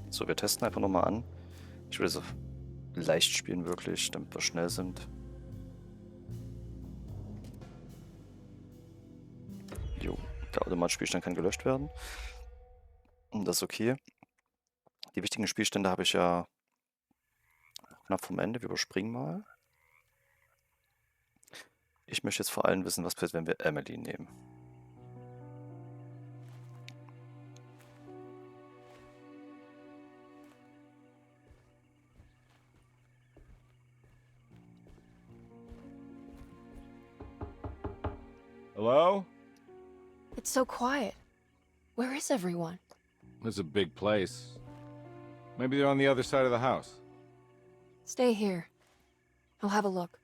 So, wir testen einfach nochmal an. Ich will es auf leicht spielen wirklich, damit wir schnell sind. Jo, der Automatspielstand kann gelöscht werden. Und das ist okay. Die wichtigen Spielstände habe ich ja knapp vom Ende. Wir überspringen mal. Ich möchte jetzt vor allem wissen, was passiert, wenn wir Emily nehmen. Hello? It's so quiet. Where is everyone? It's a big place. Maybe they're on the other side of the house. Stay here. I'll have a look.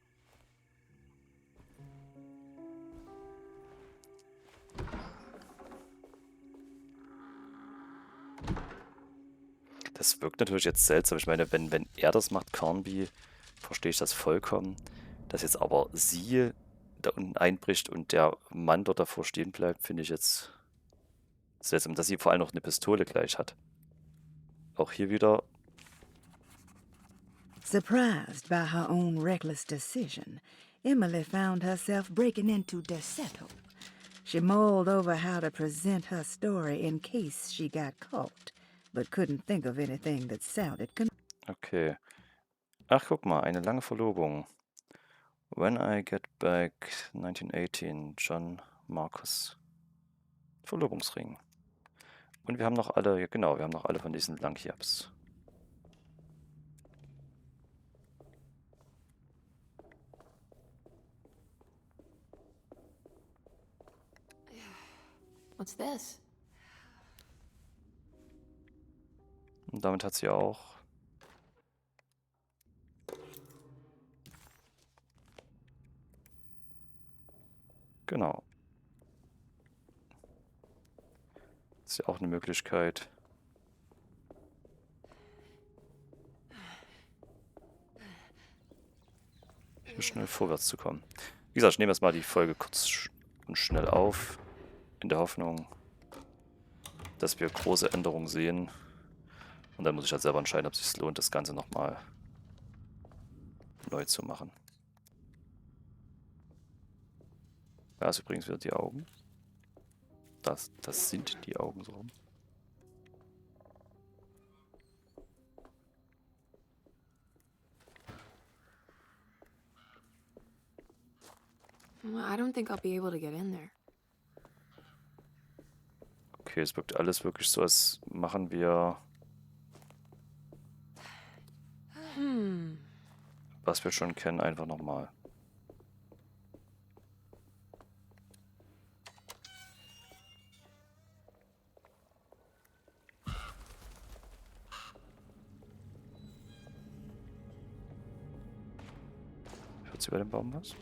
Das wirkt natürlich jetzt seltsam. Ich meine, wenn er das macht, Carnby, verstehe ich das vollkommen. Dass jetzt aber sie da unten einbricht und der Mann dort davor stehen bleibt, finde ich jetzt seltsam. Dass sie vor allem noch eine Pistole gleich hat. Auch hier wieder. Surprised by her own reckless decision, Emily found herself breaking into Dazu. She mulled over how to present her story in case she got caught, but couldn't think of anything that sounded Okay. Ach, guck mal, eine lange Verlobung. When I Get Back 1918, John Marcus. Verlobungsring. Und wir haben noch alle, ja genau, wir haben noch alle von diesen Langhiabs. What's this? Und damit hat sie auch genau. Das ist ja auch eine Möglichkeit. Hier schnell vorwärts zu kommen. Wie gesagt, ich nehme jetzt mal die Folge kurz und schnell auf. In der Hoffnung, dass wir große Änderungen sehen. Und dann muss ich halt selber entscheiden, ob es sich lohnt, das Ganze nochmal neu zu machen. Da ist übrigens wieder die Augen. Das sind die Augen so rum. I don't think I'll be able to get in there. Okay, es wirkt alles wirklich so, als machen wir, was wir schon kennen, einfach nochmal. Hört sie bei dem Baum was?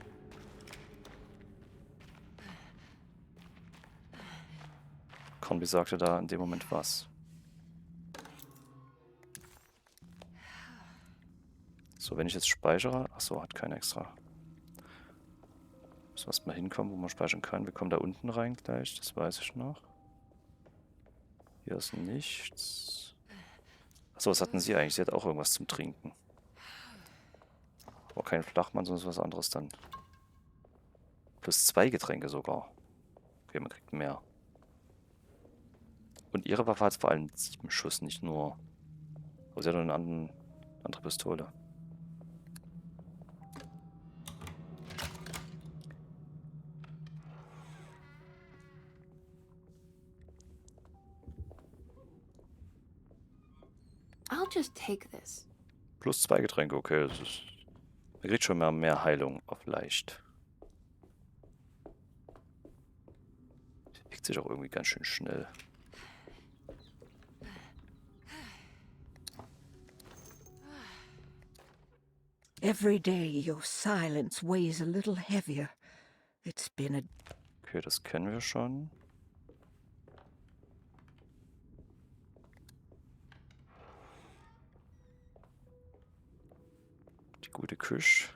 Carnby sagte da in dem Moment was. So, wenn ich jetzt speichere... Achso, hat kein extra. Müssen wir erstmal hinkommen, wo man speichern kann. Wir kommen da unten rein gleich, das weiß ich noch. Hier ist nichts. Achso, was hatten sie eigentlich? Sie hat auch irgendwas zum Trinken. Aber kein Flachmann, sondern was anderes dann. Plus 2 Getränke sogar. Okay, man kriegt mehr. Und ihre Waffe hat vor allem 7 Schuss, nicht nur... Aber sie hat noch eine andere Pistole. I'll just take this. Plus 2 Getränke, okay. Das ist, man kriegt schon mehr Heilung auf leicht. Bewegt sich auch irgendwie ganz schön schnell. Every day your silence weighs a little heavier. It's been a... Okay, das kennen wir schon. Die gute Küche.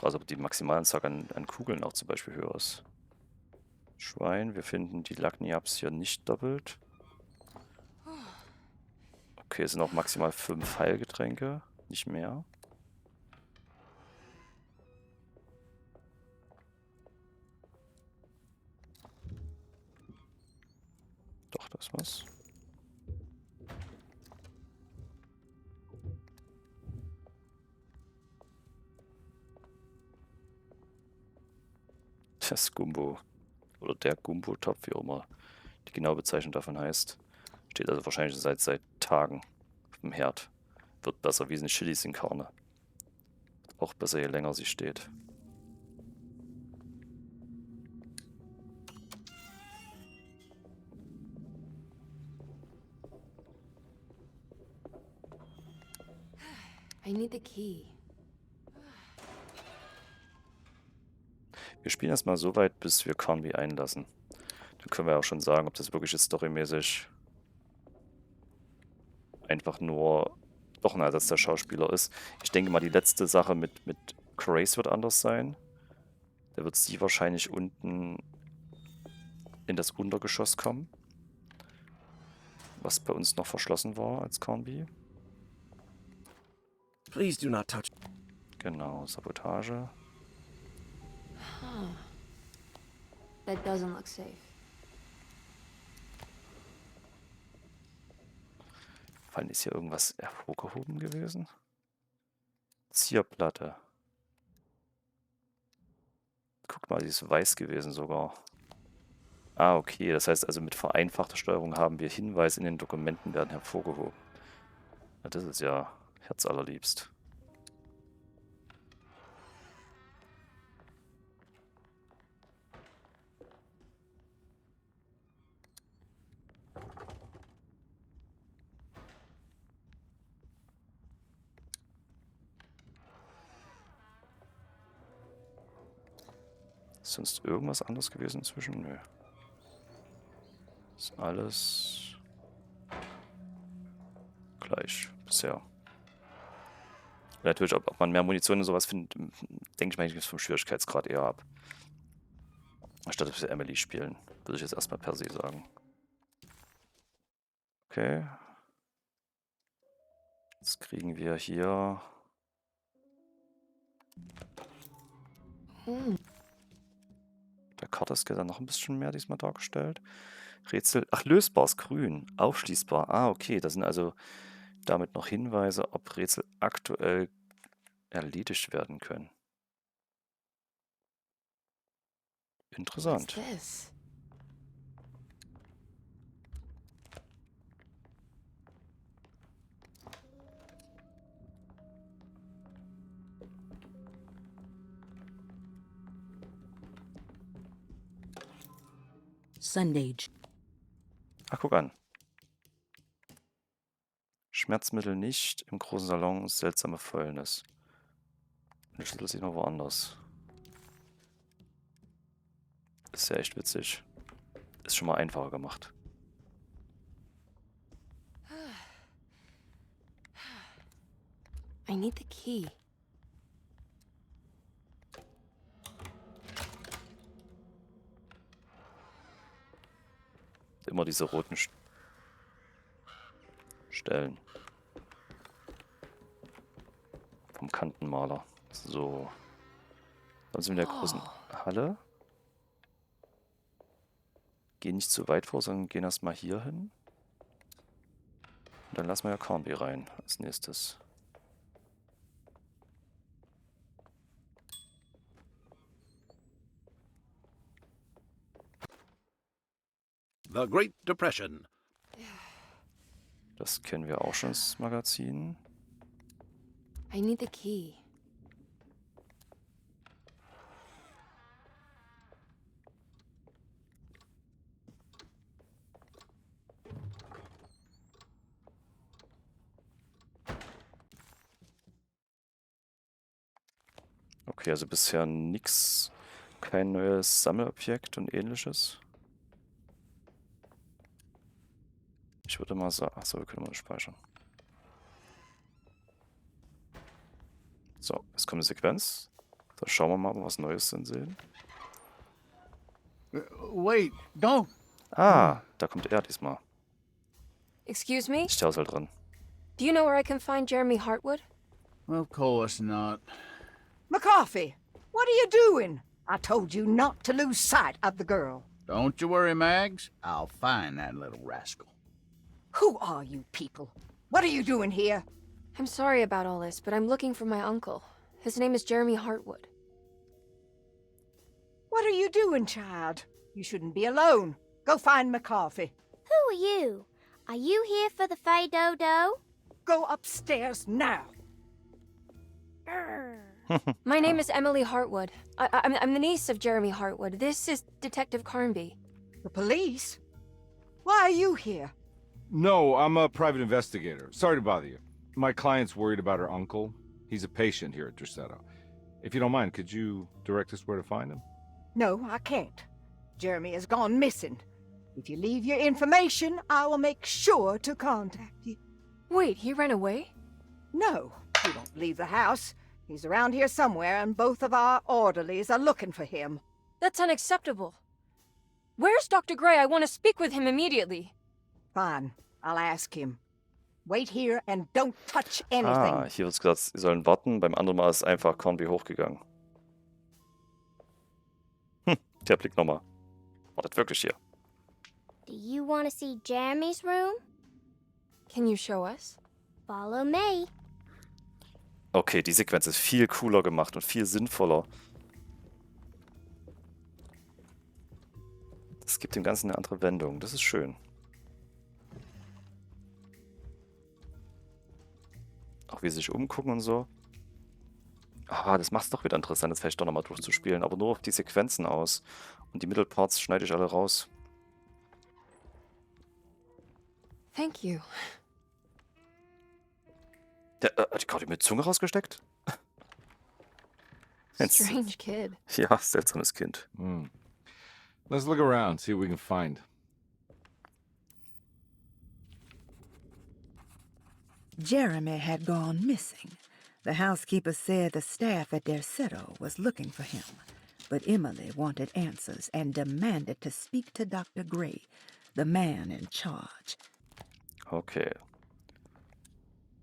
Also ob die Maximalanzahl an Kugeln auch zum Beispiel höher ist. Schwein. Wir finden die Lagniaps hier nicht doppelt. Okay, es sind auch maximal 5 Heilgetränke, nicht mehr. Doch, das was. Das Gumbo. Oder der Gumbo-Topf, wie auch immer die genaue Bezeichnung davon heißt. Steht also wahrscheinlich seit Tagen auf dem Herd. Wird besser wie eine Chilis in Karne. Auch besser, je länger sie steht. I need the key. Wir spielen erstmal so weit, bis wir Carnby einlassen. Dann können wir auch schon sagen, ob das wirklich jetzt storymäßig einfach nur doch ein Ersatz der Schauspieler ist. Ich denke mal, die letzte Sache mit Grace wird anders sein. Da wird sie wahrscheinlich unten in das Untergeschoss kommen. Was bei uns noch verschlossen war als Carnby. Please do not touch. Genau, Sabotage. That doesn't look safe. Fallen ist hier irgendwas hervorgehoben gewesen? Zierplatte. Guck mal, die ist weiß gewesen sogar. Ah, okay. Das heißt also, mit vereinfachter Steuerung haben wir Hinweise in den Dokumenten werden hervorgehoben. Na, das ist ja herzallerliebst. Ist sonst irgendwas anderes gewesen inzwischen? Nö. Ist alles gleich bisher. Ja, natürlich, ob man mehr Munition und sowas findet, denke ich mal, vom Schwierigkeitsgrad eher ab. Anstatt dass wir Emily spielen, würde ich jetzt erstmal per se sagen. Okay. Jetzt kriegen wir hier... Der Karte ist dann noch ein bisschen mehr diesmal dargestellt. Rätsel... Ach, lösbar ist grün. Aufschließbar. Ah, okay. Das sind also damit noch Hinweise, ob Rätsel aktuell erledigt werden können. What's Interessant. this? Sunday. Ach, guck an. Schmerzmittel nicht. Im großen Salon seltsame Fäulnis. Der Schlüssel sieht mal woanders. Ist ja echt witzig. Ist schon mal einfacher gemacht. I need the key. Immer diese roten Stellen. Vom Kantenmaler. So. Dann sind wir in der großen Halle. Gehen nicht zu weit vor, sondern gehen erstmal hier hin. Und dann lassen wir ja Carnby rein als nächstes. The Great Depression. Das kennen wir auch schon, das Magazin. I need the key. Okay, also bisher nix. Kein neues Sammelobjekt und ähnliches. Ich würde mal sagen... Achso, wir können mal speichern. So, jetzt kommt eine Sequenz. Da schauen wir mal, ob wir was Neues denn sehen. Wait, don't. Ah, da kommt er diesmal. Excuse me? Nicht die Auswahl drin. Do you know where I can find Jeremy Hartwood? Of course not. McCarthy, what are you doing? I told you not to lose sight of the girl. Don't you worry, Mags. I'll find that little rascal. Who are you people? What are you doing here? I'm sorry about all this, but I'm looking for my uncle. His name is Jeremy Hartwood. What are you doing, child? You shouldn't be alone. Go find McCarthy. Who are you? Are you here for the Fay Dodo? Go upstairs now. My name is Emily Hartwood. I'm the niece of Jeremy Hartwood. This is Detective Carnby. The police? Why are you here? No, I'm a private investigator. Sorry to bother you. My client's worried about her uncle. He's a patient here at Derceto. If you don't mind, could you direct us where to find him? No, I can't. Jeremy has gone missing. If you leave your information, I will make sure to contact you. Wait, he ran away? No, he won't leave the house. He's around here somewhere, and both of our orderlies are looking for him. That's unacceptable. Where's Dr. Gray? I want to speak with him immediately. Fine, I'll ask him. Wait here and don't touch anything. Ah, hier wird gesagt, sie sollen warten. Beim anderen Mal ist einfach Carnby hochgegangen. Der Blick nochmal. Wartet wirklich hier. Do you want to see Jeremy's room? Can you show us? Follow me. Okay, die Sequenz ist viel cooler gemacht und viel sinnvoller. Das gibt dem Ganzen eine andere Wendung. Das ist schön. Auch wie sie sich umgucken und so. Ah, das macht es doch wieder interessant, das vielleicht doch nochmal durchzuspielen. Aber nur auf die Sequenzen aus. Und die Mittelparts schneide ich alle raus. Thank you. Hat die gerade mit Zunge rausgesteckt? Strange kid. Ja, seltsames Kind. Let's look around, see what we can find. Jeremy had gone missing. The housekeeper said the staff at Derceto was looking for him. But Emily wanted answers and demanded to speak to Dr. Gray, the man in charge. Okay.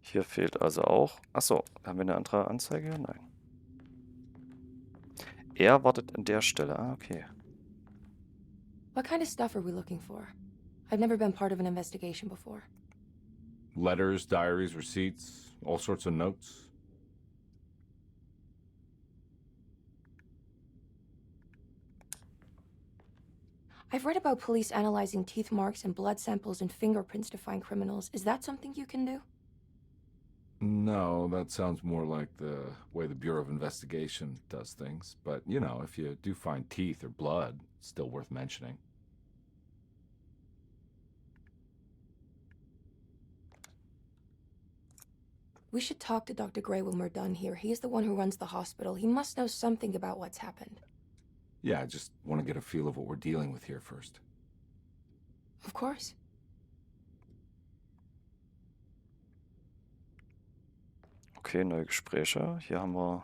Hier fehlt also auch... Achso, haben wir eine andere Anzeige? Nein. Er wartet an der Stelle. Ah, okay. What kind of stuff are we looking for? I've never been part of an investigation before. Letters, diaries, receipts, all sorts of notes. I've read about police analyzing teeth marks and blood samples and fingerprints to find criminals. Is that something you can do? No, that sounds more like the way the Bureau of Investigation does things. But, you know, if you do find teeth or blood, it's still worth mentioning. We should talk to Dr. Gray when we're done here. He's the one who runs the hospital. He must know something about what's happened. Yeah, I just want to get a feel of what we're dealing with here first. Of course. Okay, neue Gespräche. Hier haben wir...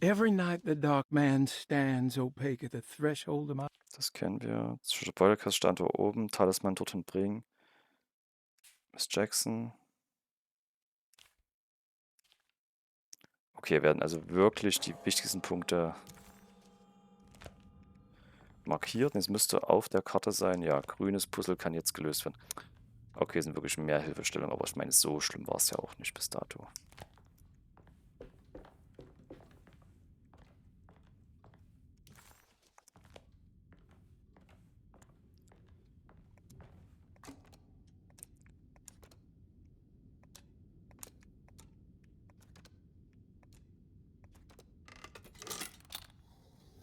Every night the dark man stands opaque at the threshold of my... Das kennen wir. Beutelkast stand da oben. Talisman dorthin bringen. Miss Jackson. Okay, werden also wirklich die wichtigsten Punkte markiert. Es müsste auf der Karte sein. Ja, grünes Puzzle kann jetzt gelöst werden. Okay, sind wirklich mehr Hilfestellungen, aber ich meine, so schlimm war es ja auch nicht bis dato.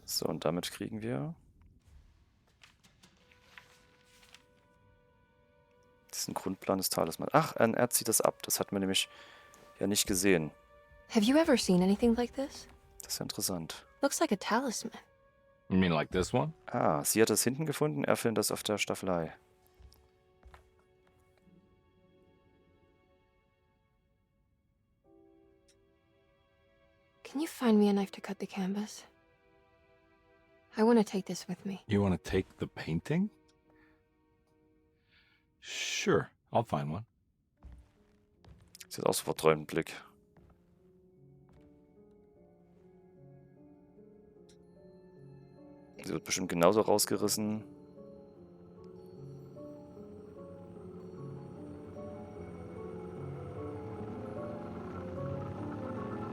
So, und damit kriegen wir diesen Grundplan des Talismans. Ach, er zieht das ab. Das hatten wir nämlich ja nicht gesehen. Have you ever seen anything like this? Das ist ja interessant. Looks like a talisman. You mean like this one? Ah, sie hat es hinten gefunden, er findet das auf der Staffelei. Can you find me a knife to cut the canvas? I want to take this with me. You want to take the painting? Sure, I'll find one. Sie hat auch so verträumten Blick. Sie wird bestimmt genauso rausgerissen.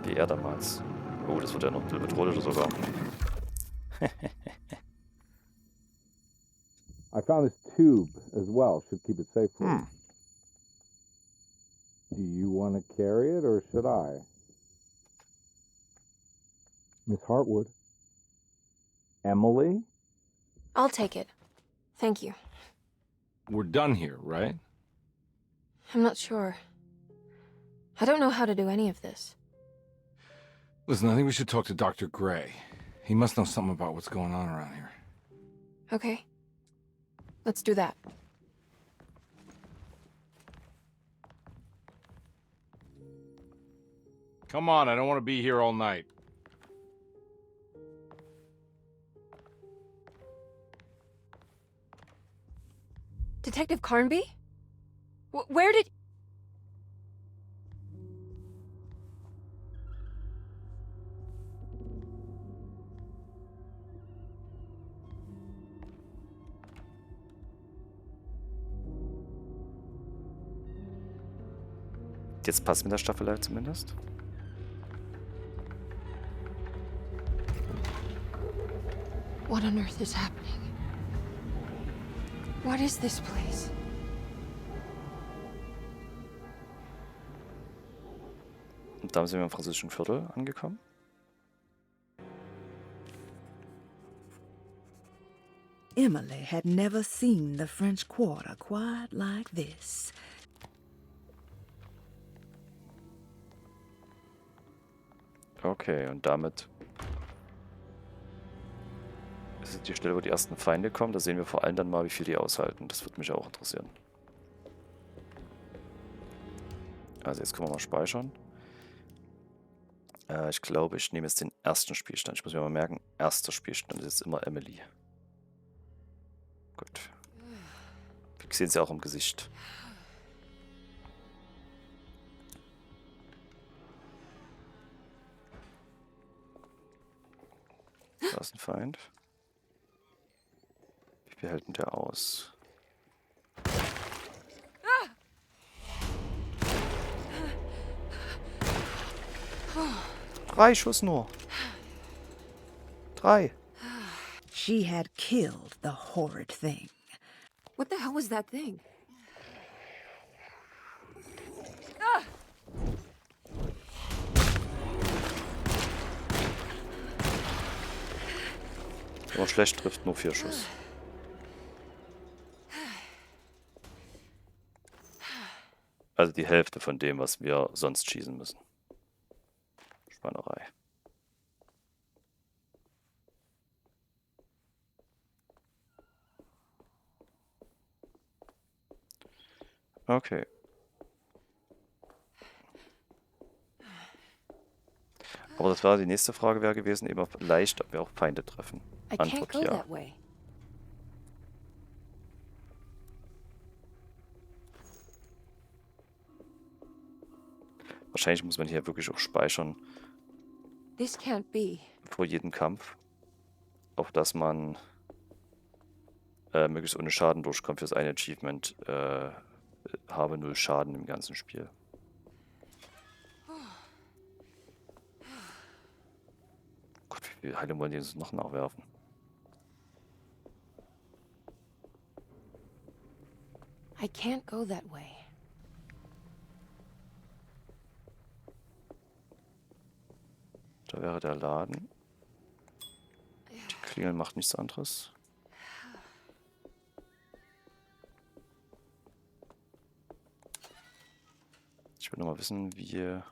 Wie er damals. Oh, das wird ja noch bedrohlicher sogar. I found this tube as well. Should keep it safe for you. Do you want to carry it or should I? Miss Hartwood? Emily? I'll take it. Thank you. We're done here, right? I'm not sure. I don't know how to do any of this. Listen, I think we should talk to Dr. Gray. He must know something about what's going on around here. Okay. Let's do that. Come on, I don't want to be here all night. Detective Carnby? Where did... Jetzt passt mit der Staffelei zumindest. What on earth is happening? What is this place? Und da sind wir im französischen Viertel angekommen. Emily had never seen the French Quarter quite like this. Okay, und damit ist es die Stelle, wo die ersten Feinde kommen. Da sehen wir vor allem dann mal, wie viel die aushalten. Das würde mich auch interessieren. Also jetzt können wir mal speichern. Ich glaube, ich nehme jetzt den ersten Spielstand. Ich muss mir mal merken, erster Spielstand ist jetzt immer Emily. Gut. Wir sehen sie auch im Gesicht. Da ist ein Feind. Wie viel hält denn der aus? Drei Schuss nur. 3. She had killed the horrid thing. What the hell was that thing? Wenn man schlecht trifft, nur 4 Schuss. Also die Hälfte von dem, was wir sonst schießen müssen. Schweinerei. Okay. Aber das war die nächste Frage, wäre gewesen, eben leicht, ob wir auch Feinde treffen. I can't Antwort go ja. that way. Wahrscheinlich muss man hier wirklich auch speichern This can't be. vor jedem Kampf, auf dass man möglichst ohne Schaden durchkommt für das eine Achievement. Habe 0 Schaden im ganzen Spiel. Gott, wie viel Heilung wollen die uns noch nachwerfen? I can't go that way. Da wäre der Laden. Die Klingel macht nichts anderes. Ich will noch mal wissen, wie...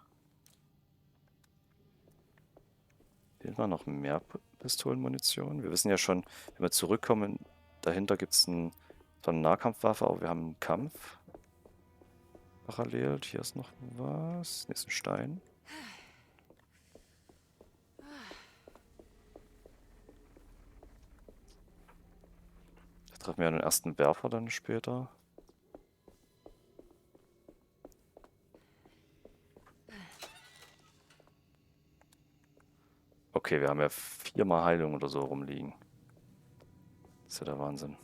Fehlt noch mehr Pistolenmunition? Wir wissen ja schon, wenn wir zurückkommen, dahinter gibt es so eine Nahkampfwaffe, aber wir haben einen Kampf. Parallel. Hier ist noch was. Hier ist ein Stein. Treffen wir den ersten Werfer dann später. Okay, wir haben ja 4-mal Heilung oder so rumliegen. Das ist ja der Wahnsinn.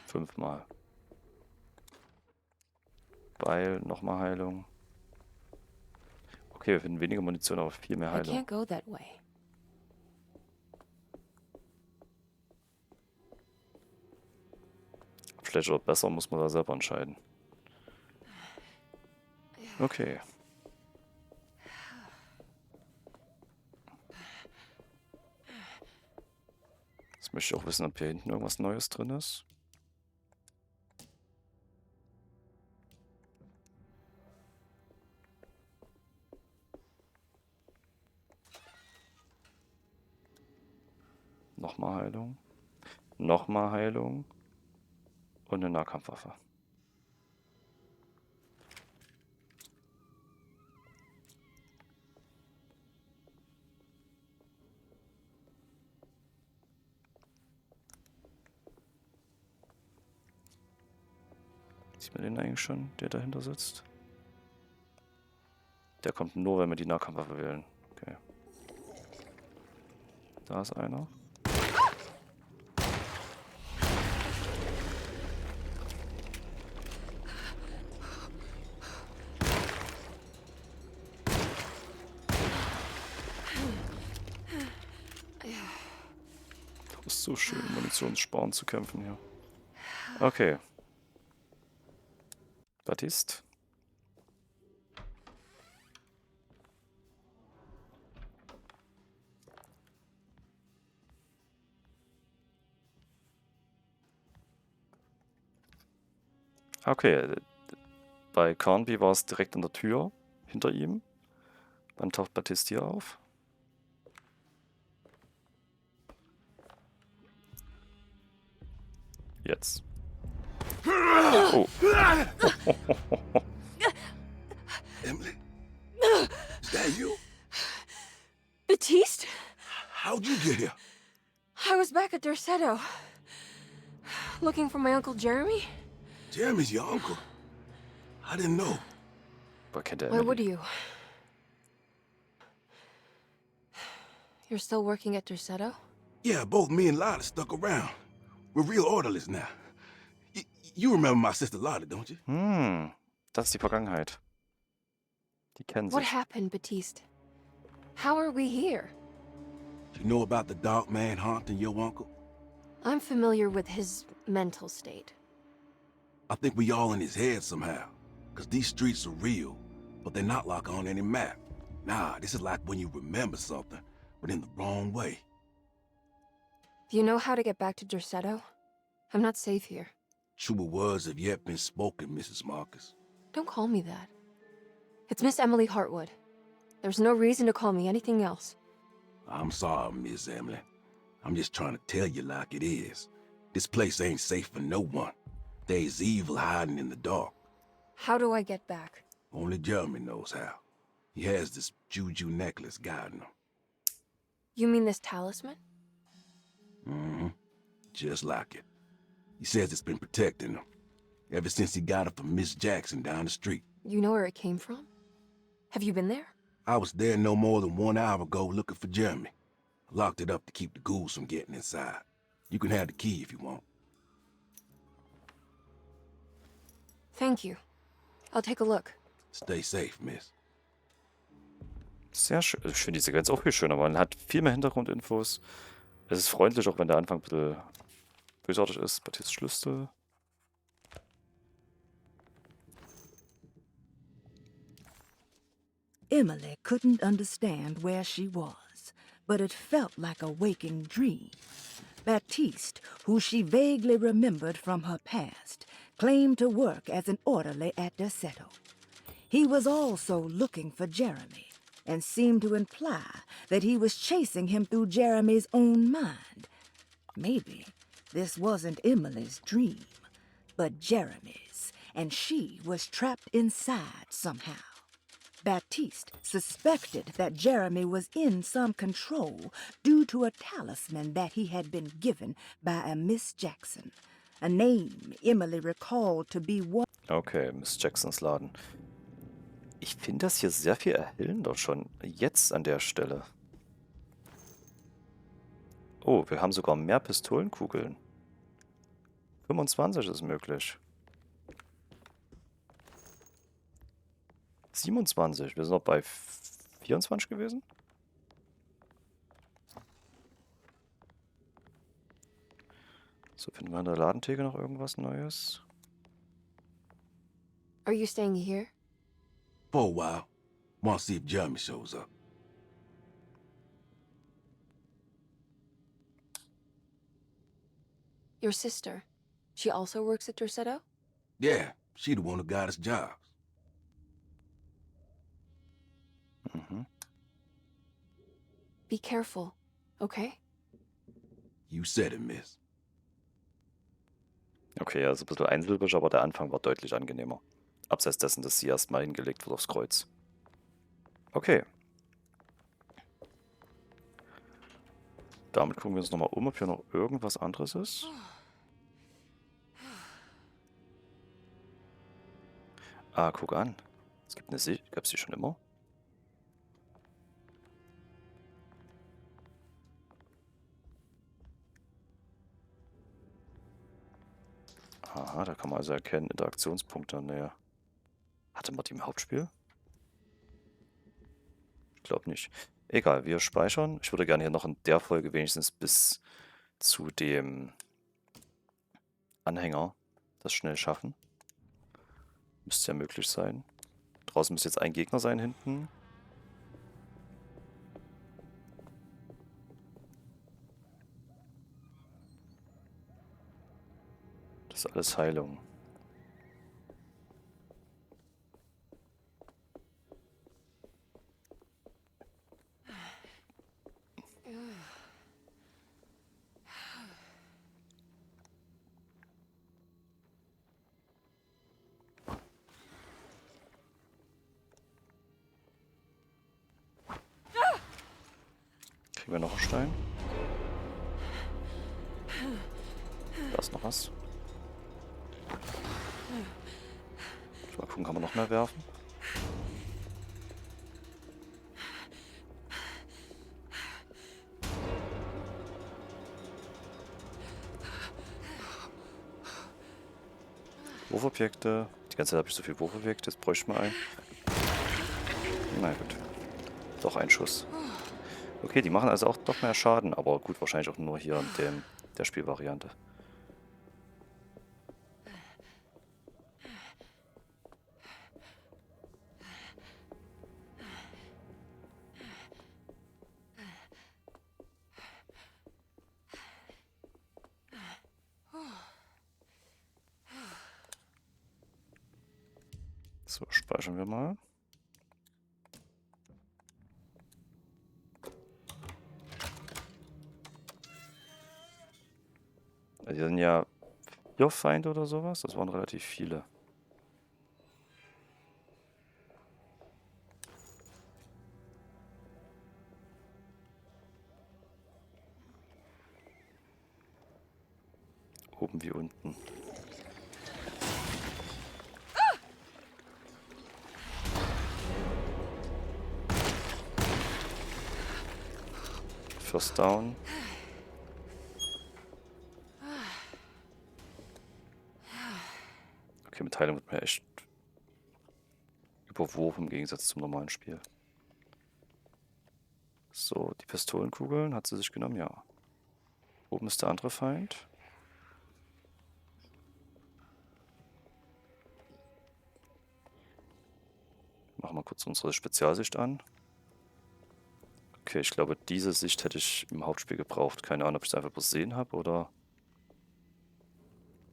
Fünfmal. Weil, nochmal Heilung. Okay, wir finden weniger Munition, aber viel mehr I Heilung. can't go that way. Schlecht oder besser, muss man da selber entscheiden. Okay. Jetzt möchte ich auch wissen, ob hier hinten irgendwas Neues drin ist. Nochmal Heilung. Nochmal Heilung. Und eine Nahkampfwaffe. Sieht man den eigentlich schon, der dahinter sitzt? Der kommt nur, wenn wir die Nahkampfwaffe wählen. Okay. Da ist einer. Das ist so schön, Munitionssparen zu kämpfen hier. Okay. Baptiste. Okay, bei Carnby war es direkt an der Tür hinter ihm. Wann taucht Baptiste hier auf? Jetzt. Oh. Emily? Is that you? Baptiste? How'd you get here? I was back at Dorsetto. Looking for my Uncle Jeremy? Jeremy's your uncle. I didn't know. Woher kennt er Why Emily? would you? You're still working at Dorsetto? Yeah, both me and Lottie stuck around. We're real orderlies now. You remember my sister Lottie, don't you? Das ist die Vergangenheit. Die kennen What sich. happened, Baptiste? How are we here? You know about the dark man haunting your uncle? I'm familiar with his mental state. I think we all in his head somehow. Cause these streets are real, but they're not like on any map. Nah, this is like when you remember something, but in the wrong way. Do you know how to get back to Dorsetto? I'm not safe here. Truer words have yet been spoken, Mrs. Marcus. Don't call me that. It's Miss Emily Hartwood. There's no reason to call me anything else. I'm sorry, Miss Emily. I'm just trying to tell you like it is. This place ain't safe for no one. There's evil hiding in the dark. How do I get back? Only Jeremy knows how. He has this juju necklace guiding him. You mean this talisman? Mm-hmm. Just like it. He says it's been protecting him ever since he got it from Miss Jackson down the street. You know where it came from? Have you been there? I was there no more than 1 hour ago looking for Jeremy. Locked it up to keep the ghouls from getting inside. You can have the key if you want. Thank you. I'll take a look. Stay safe, miss. Sehr schön. Ich finde die Sequenz auch viel schöner. Man hat viel mehr Hintergrundinfos. Es ist freundlich, auch wenn der Anfang ein bisschen bösartig ist. Baptistes Schlüssel. Emily couldn't understand where she was, but it felt like a waking dream. Baptiste, who she vaguely remembered from her past, claimed to work as an orderly at Dorsetto. He was also looking for Jeremy, and seemed to imply that he was chasing him through Jeremy's own mind. Maybe this wasn't Emily's dream, but Jeremy's, and she was trapped inside somehow. Baptiste suspected that Jeremy was in some control due to a talisman that he had been given by a Miss Jackson, a name Emily recalled to be one. Okay, Miss Jacksons Laden. Ich finde das hier sehr viel erhellender schon jetzt an der Stelle. Oh, wir haben sogar mehr Pistolenkugeln. 25 ist möglich. 27. Wir sind noch bei 24 gewesen. So, finden wir an der Ladentheke noch irgendwas Neues? Are you staying here? For a while. Want to see if Jeremy shows up. Your sister. She also works at Dorsetto? Yeah, she the one who got us jobs. Mhm. Be careful, okay? You said it, miss. Okay, also ein bisschen einsilbig, aber der Anfang war deutlich angenehmer. Abseits dessen, dass sie erstmal hingelegt wird aufs Kreuz. Okay. Damit gucken wir uns nochmal um, ob hier noch irgendwas anderes ist. Ah, guck an. Es gibt eine Sicht. Gab es die schon immer? Aha, da kann man also erkennen, Interaktionspunkte näher. Hatte man die im Hauptspiel? Ich glaube nicht. Egal, wir speichern. Ich würde gerne hier noch in der Folge wenigstens bis zu dem Anhänger das schnell schaffen. Müsste ja möglich sein. Draußen müsste jetzt ein Gegner sein hinten. Das ist alles Heilung. Kriegen wir noch einen Stein? Da ist noch was. Mal gucken, kann man noch mehr werfen? Wurfobjekte. Die ganze Zeit habe ich so viel Wurfobjekte, jetzt bräuchte ich mal einen. Na gut. Doch ein Schuss. Okay, die machen also auch doch mehr Schaden, aber gut, wahrscheinlich auch nur hier in der Spielvariante. So, speichern wir mal. Also hier sind ja 4 Feinde oder sowas. Das waren relativ viele. Oben wie unten. First down. Okay, mit Heilung wird mir echt überworfen im Gegensatz zum normalen Spiel. So, die Pistolenkugeln hat sie sich genommen, ja. Oben ist der andere Feind. Machen wir kurz unsere Spezialsicht an. Okay, ich glaube, diese Sicht hätte ich im Hauptspiel gebraucht. Keine Ahnung, ob ich es einfach übersehen habe oder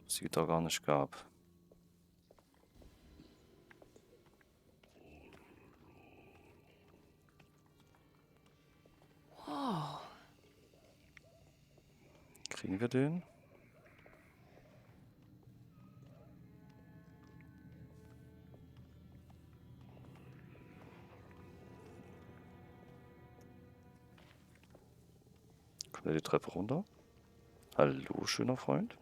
sie da gar nicht gab. Wow. Kriegen wir den? Schnell die Treppe runter. Hallo, schöner Freund.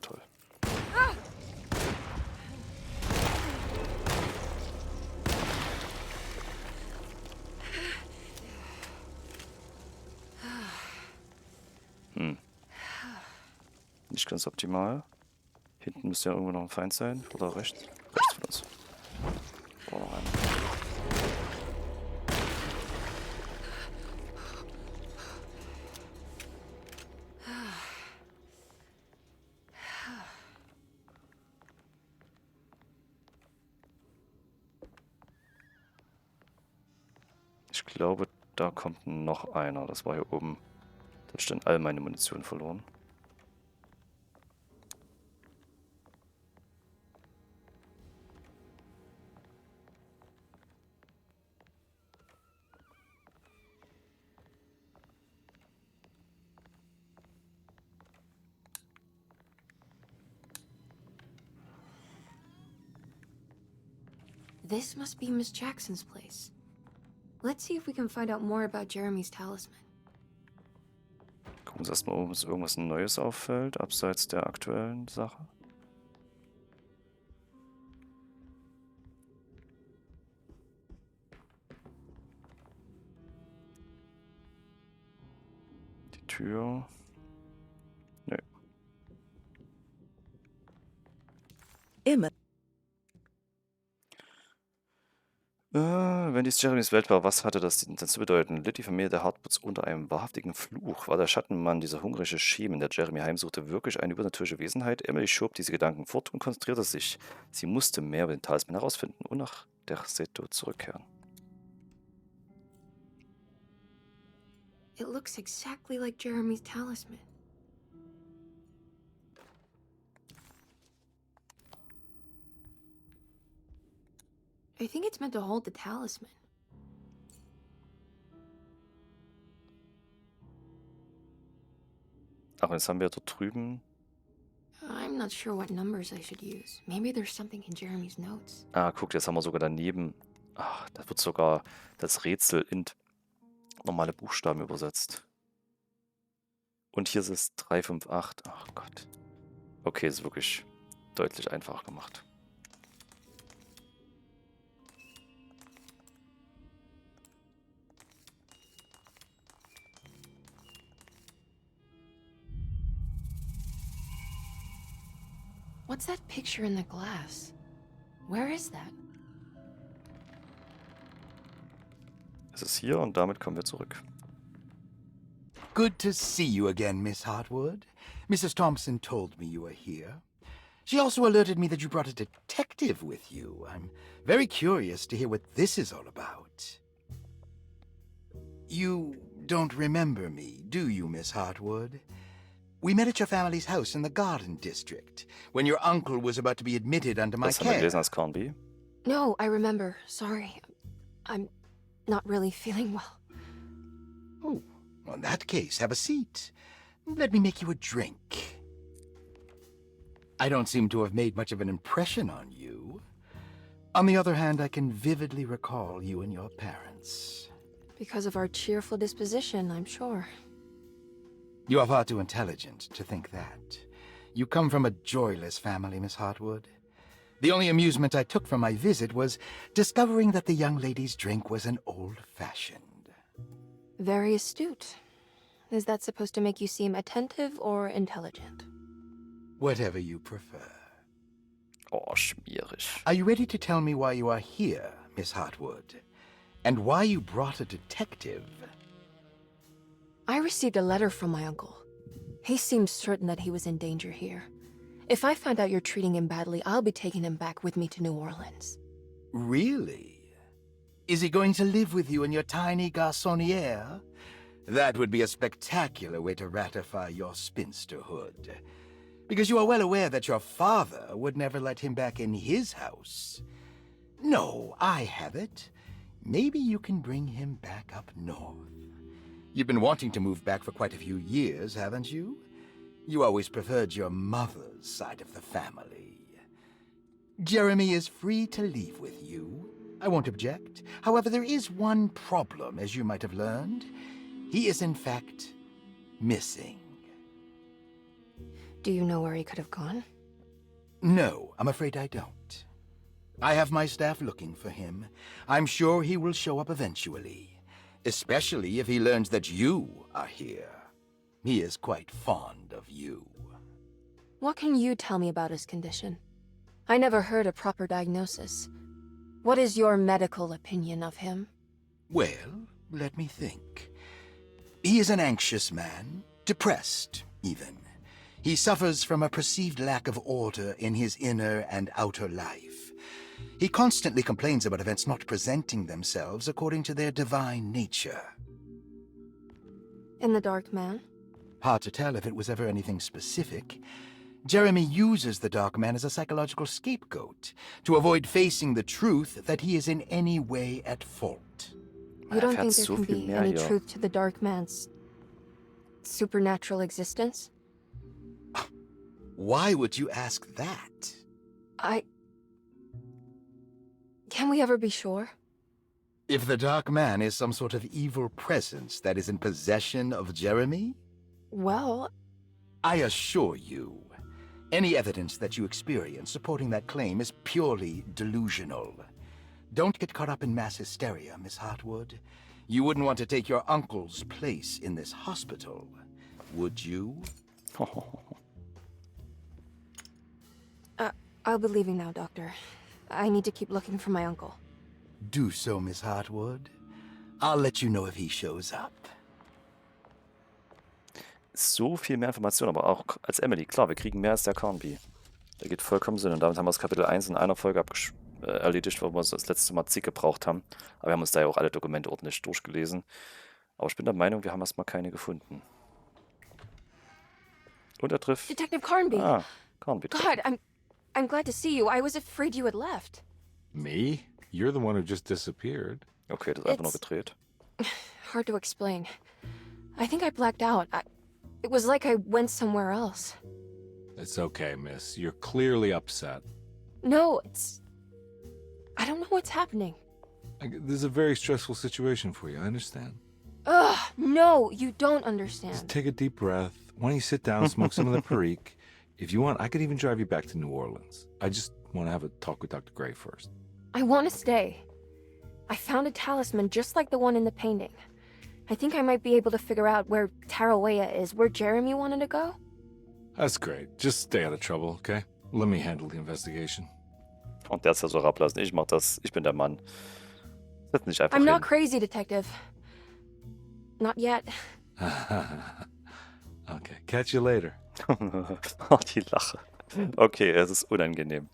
Toll. Nicht ganz optimal. Hinten müsste ja irgendwo noch ein Feind sein. Oder rechts? Rechts von uns. Oh, noch einer. Ich glaube, da kommt noch einer. Das war hier oben. Da ist dann all meine Munition verloren. This must be Miss Jackson's place. Let's see if we can find out more about Jeremy's talisman. Gucken wir uns erstmal, ob uns irgendwas Neues auffällt, abseits der aktuellen Sache. Die Tür. Nö. Emily. Wenn dies Jeremys Welt war, was hatte das denn zu bedeuten? Litt die Familie der Hartwoods unter einem wahrhaftigen Fluch? War der Schattenmann, dieser hungrige Schemen, der Jeremy heimsuchte, wirklich eine übernatürliche Wesenheit? Emily schob diese Gedanken fort und konzentrierte sich. Sie musste mehr über den Talisman herausfinden und nach der Seto zurückkehren. It looks exactly like Jeremy's talisman. I think it's meant to hold the talisman. Aber jetzt haben wir dort drüben... I'm not sure what numbers I should use. Maybe there's something in Jeremy's notes. Ah, guck, jetzt haben wir sogar daneben... Ach, da wird sogar das Rätsel in normale Buchstaben übersetzt. Und hier ist es 358. Ach Gott. Okay, ist wirklich deutlich einfacher gemacht. What's that picture in the glass? Where is that? Es ist hier und damit kommen wir zurück. Good to see you again, Miss Hartwood. Mrs. Thompson told me you were here. She also alerted me that you brought a detective with you. I'm very curious to hear what this is all about. You don't remember me, do you, Miss Hartwood? We met at your family's house in the Garden District, when your uncle was about to be admitted under my Das haben wir care. gelesen als Carnby. No, I remember. Sorry. I'm not really feeling well. Oh, well, in that case, have a seat. Let me make you a drink. I don't seem to have made much of an impression on you. On the other hand, I can vividly recall you and your parents. Because of our cheerful disposition, I'm sure. You are far too intelligent to think that. You come from a joyless family, Miss Hartwood. The only amusement I took from my visit was discovering that the young lady's drink was an old-fashioned. Very astute. Is that supposed to make you seem attentive or intelligent? Whatever you prefer. Oh, schmierig. Are you ready to tell me why you are here, Miss Hartwood? And why you brought a detective? I received a letter from my uncle. He seems certain that he was in danger here. If I find out you're treating him badly, I'll be taking him back with me to New Orleans. Really? Is he going to live with you in your tiny garçonniere? That would be a spectacular way to ratify your spinsterhood. Because you are well aware that your father would never let him back in his house. No, I have it. Maybe you can bring him back up north. You've been wanting to move back for quite a few years, haven't you? You always preferred your mother's side of the family. Jeremy is free to leave with you. I won't object. However, there is one problem, as you might have learned. He is, in fact, missing. Do you know where he could have gone? No, I'm afraid I don't. I have my staff looking for him. I'm sure he will show up eventually, especially if he learns that you are here. He is quite fond of you. What can you tell me about his condition? I never heard a proper diagnosis. What is your medical opinion of him? Well, let me think. He is an anxious man, depressed, even. He suffers from a perceived lack of order in his inner and outer life. He constantly complains about events not presenting themselves according to their divine nature. And the Dark Man? Hard to tell if it was ever anything specific. Jeremy uses the Dark Man as a psychological scapegoat to avoid facing the truth that he is in any way at fault. You don't think there can be any truth to the Dark Man's supernatural existence? Why would you ask that? Can we ever be sure? If the Dark Man is some sort of evil presence that is in possession of Jeremy? Well, I assure you, any evidence that you experience supporting that claim is purely delusional. Don't get caught up in mass hysteria, Miss Hartwood. You wouldn't want to take your uncle's place in this hospital, would you? I'll be leaving now, Doctor. I need to keep looking for my uncle. Do so, Miss Hartwood. I'll let you know if he shows up. So viel mehr Information, aber auch als Emily. Klar, wir kriegen mehr als der Carnby. Der geht vollkommen Sinn. Und damit haben wir das Kapitel 1 in einer Folge erledigt, wo wir das letzte Mal zig gebraucht haben. Aber wir haben uns da ja auch alle Dokumente ordentlich durchgelesen. Aber ich bin der Meinung, wir haben erstmal keine gefunden. Und er trifft... Detective Carnby! Ah, Carnby. God, I'm glad to see you. I was afraid you had left. Me? You're the one who just disappeared. Okay, das ist einfach nur gedreht. Hard to explain. I think I blacked out. It was like I went somewhere else. It's okay, miss. You're clearly upset. No, I don't know what's happening. This is a very stressful situation for you, I understand. Ugh, no, you don't understand. Just take a deep breath. Why don't you sit down, smoke some of the Perique? If you want, I could even drive you back to New Orleans. I just want to have a talk with Dr. Gray first. I want to stay. I found a talisman just like the one in the painting. I think I might be able to figure out where Tarawea is, where Jeremy wanted to go. That's great. Just stay out of trouble, okay? Let me handle the investigation. Und der ist ja so herablassen. Ich mach das. Ich bin der Mann. Setz nicht einfach I'm not hin. crazy, Detective. Not yet. Okay, catch you later. Oh, die Lache. Okay, es ist unangenehm.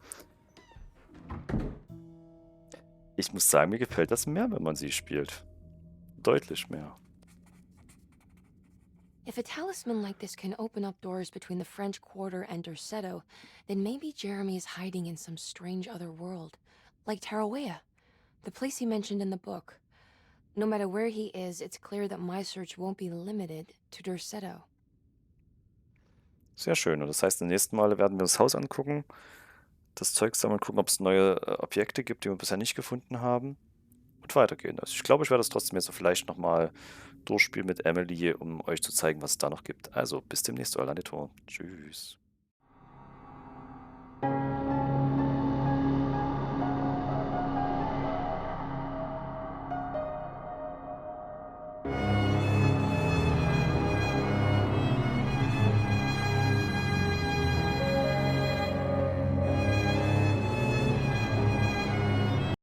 Ich muss sagen, mir gefällt das mehr, wenn man sie spielt. Deutlich mehr. If a talisman like this can open up doors between the French Quarter and Derceto, then maybe Jeremy is hiding in some strange other world. Like Tarawea, the place he mentioned in the book. No matter where he is, it's clear that my search won't be limited to Derceto. Sehr schön. Und das heißt, im nächsten Mal werden wir das Haus angucken, das Zeug sammeln, gucken, ob es neue Objekte gibt, die wir bisher nicht gefunden haben. Und weitergehen. Also ich glaube, ich werde das trotzdem jetzt vielleicht nochmal durchspielen mit Emily, um euch zu zeigen, was es da noch gibt. Also bis demnächst, euer Elandirthor. Tschüss.